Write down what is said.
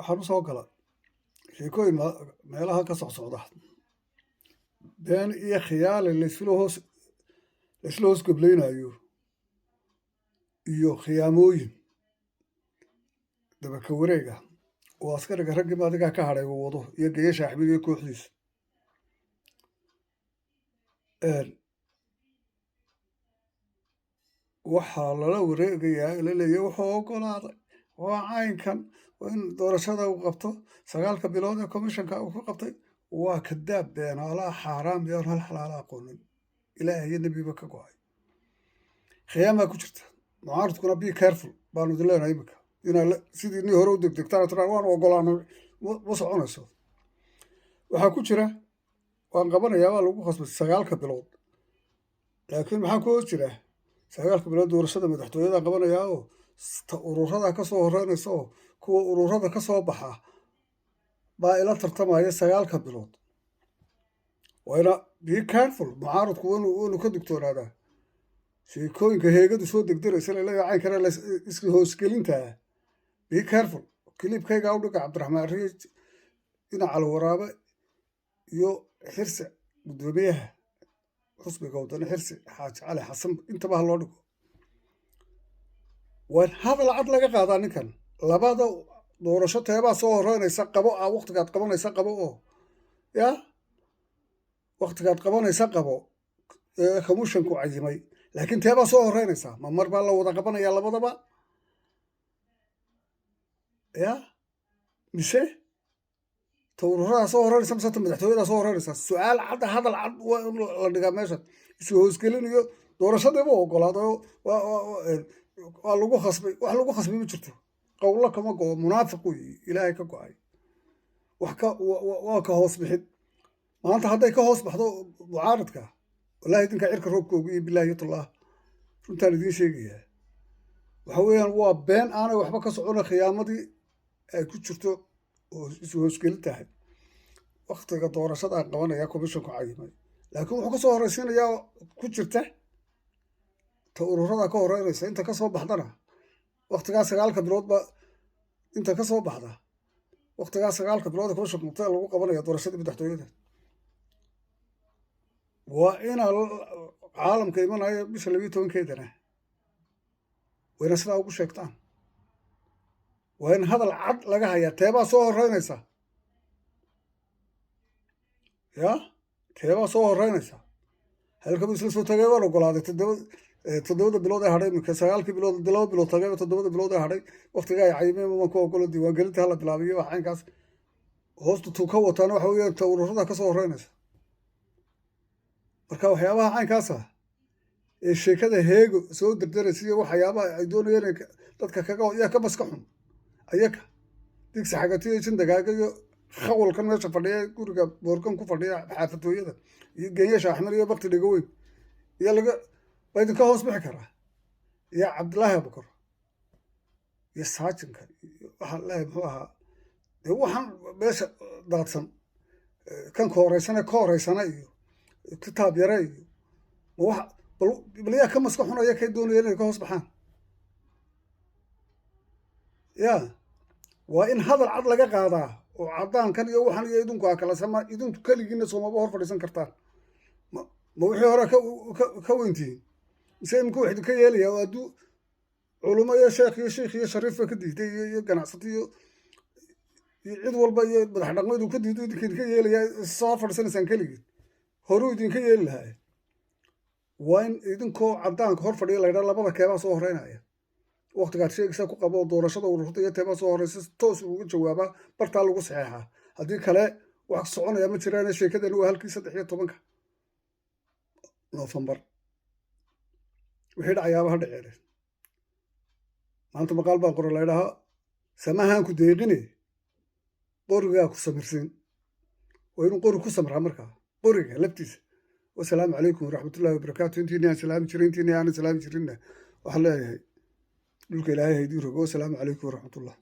waxaan u soo gala sheekooyin meelaha ka socsocda been iyo khiyaali laysla hoos goblaynayo iyo khiyaamooyin dabaka wareega oo askariga raggii adigaa ka hadhay uu wado iyo gayasha axmed iyo kooxdiisa waxaa lala wareegayaa laleeyahy wuxuu ogolaaday waa caynkan waa in doorashada uu qabto 9 bilood ee komishanka uu ku qabtay waa kadaab beenaalaha xaaraam iyo hal xalaala aqoonin ilaahay iyo nebiba ka go'ay khiyaamaa ku jirta mucaaradkuna be careful baanu idin leenahay iminka inaa sidii nin hore u degdegtaan tiraan waan ogolaanay ma soconayso waxaa ku jira waan qabanayaa waa lagu khasbay 9 bilood laakiin maxaa ku hoos jira 9 bilood doorashada madaxtooyada qabanayaa oo ururada ka soo horeynaysa oo kuwa ururada ka soo baxa baa ila tartamaya 9 bilood wayna be careful mucaaradku wanu ka digtoonaadaa sheekooyinka heegadu soo degderaysa laleeyahay cayn kale iska hoosgelintaa be careful kilibkayga u dhiga cabdiraxmaan riij dhinaca alwaraabe iyo xirsi gudoomiyaha xusbiga wadane xirsi xaaji cali xasan intaba ha loo dhigo waan hadal cad laga qaadaa ninkan labada doorasho teebaa soo horeynaysa qabo waqtigaad qabanaysa qabo oo ya waqtigaad qabanaysa qabo komishanku cayimay laakiin teebaa soo horeynaysa ma mar baa la wada qabanayaa labadaba ya mise ururadaa soo horeynaysa mise madaxtooyadaa soo horeynaysa su-aal cad hadal cad waa in la dhigaa meesha isu hoosgelinayo doorashadiiba ogolaaday waa lagu khasbay wax lagu khasbay ma jirto qowlo kama go'o munaafiq wey ilaahay ka go'ay waa ka hoos bixid maanta hadday ka hoos baxdo mucaaradka wallaahi idinka cirka roobkooga iyo bilaahi tullah runtaan idiin sheegayaa waxa weeyaan waa been aanay waxba ka socona khiyaamadii ay ku jirto oo isu hoosgelin tahay waktiga doorashada qabanaya komishanku cayimay laakiin wuxuu ka soo horeysiinayaa ku jirta ta ururada ka horeynaysa inta ka soo baxdana waktigaa 9 bilood ba inta ka soo baxda waktigaa 9 bilood komishanku mutay lagu qabanaya doorashada madaxtooyada waa ina caalamka imanaya bisha 12keedana wayna sidaa ugu sheegtaan waa in hadal cad laga hayaa teebaa soo horeynaysa ya teebaa soo horeynaysa halkaba isla soo tagay waan ogolaaday 7 bilood ee hadhay iminka 9 bilood 2 bilood tagay 7 bilood ee hadhay waqtigaa ay cayimeen waan ku ogolo diiwaangelinta hala bilaabiyo wax caynkaas hoostu tuu ka wataan waxa weeyaan ta ururada ka soo horeynaysa marka waxyaabaha caynkaasa ee sheekada heego soo derderaysa iyo waxyaabaha ay doonayeen dadka yaa ka maska xun ayaka digsi xagatiyo jindagaaga iyo khawalkan meesha fadhiya guriga boorkan ku fadhiya xaafatooyada iyo genyasha axmed iyo bakti dhigo weyn iyo laga baa idinka hoos bixi karaa iyo cabdilaahi abukar iyo saajinka waxaan leeyahay muxuu ahaa dee waxaan meesha daadsan kan ka horeysana iyo kitaab yare iyo bal yaa ka maska xunaya kay doonaya inay ka hoos baxaan ya waa in hadal cad laga qaadaa oo caddaankan iyo waxan iyo idinku aa kala sama idinku keligiina soomaba hor fadhiisan kartaan ma wixii hore ka weyntihiin mise imika wax idinka yeelaya oo hadduu culumo iyo sheekh iyo shariifba ka diiday iyo ganacsato iyo cid walba iyo madax dhaqmeed uu ka diido idinka yeelaya soo fadhiisanaysaan keligiin horuu idinka yeeli lahaa waa in idinkoo caddaanka hor fadhiya laydhaa labada keebaa soo horeynaya waqtigaad sheegaysa ku qabo doorashada ururta iyo teebaa soo horeysa toos uga jawaabaa bartaa lagu saxeexaa haddii kale wax soconaya ma jiraan sheekadani waa halkii 13 Noofambar wixii dhacayaaba ha dhaceere maanta maqaal baan qoray laydhahaa samahaan ku deeqine qorigaa ku samirsiin waa inuu qori ku samraa markaa qoriga laftiisa wasalaamu calaykum waraxmatullahi wabarakaatu intiina aan salaami jirin intiina aanan salaami jirinna waxaan leeyahay dhulka ilaahay haydii rogo wasalaamu calaykum waraxmatullah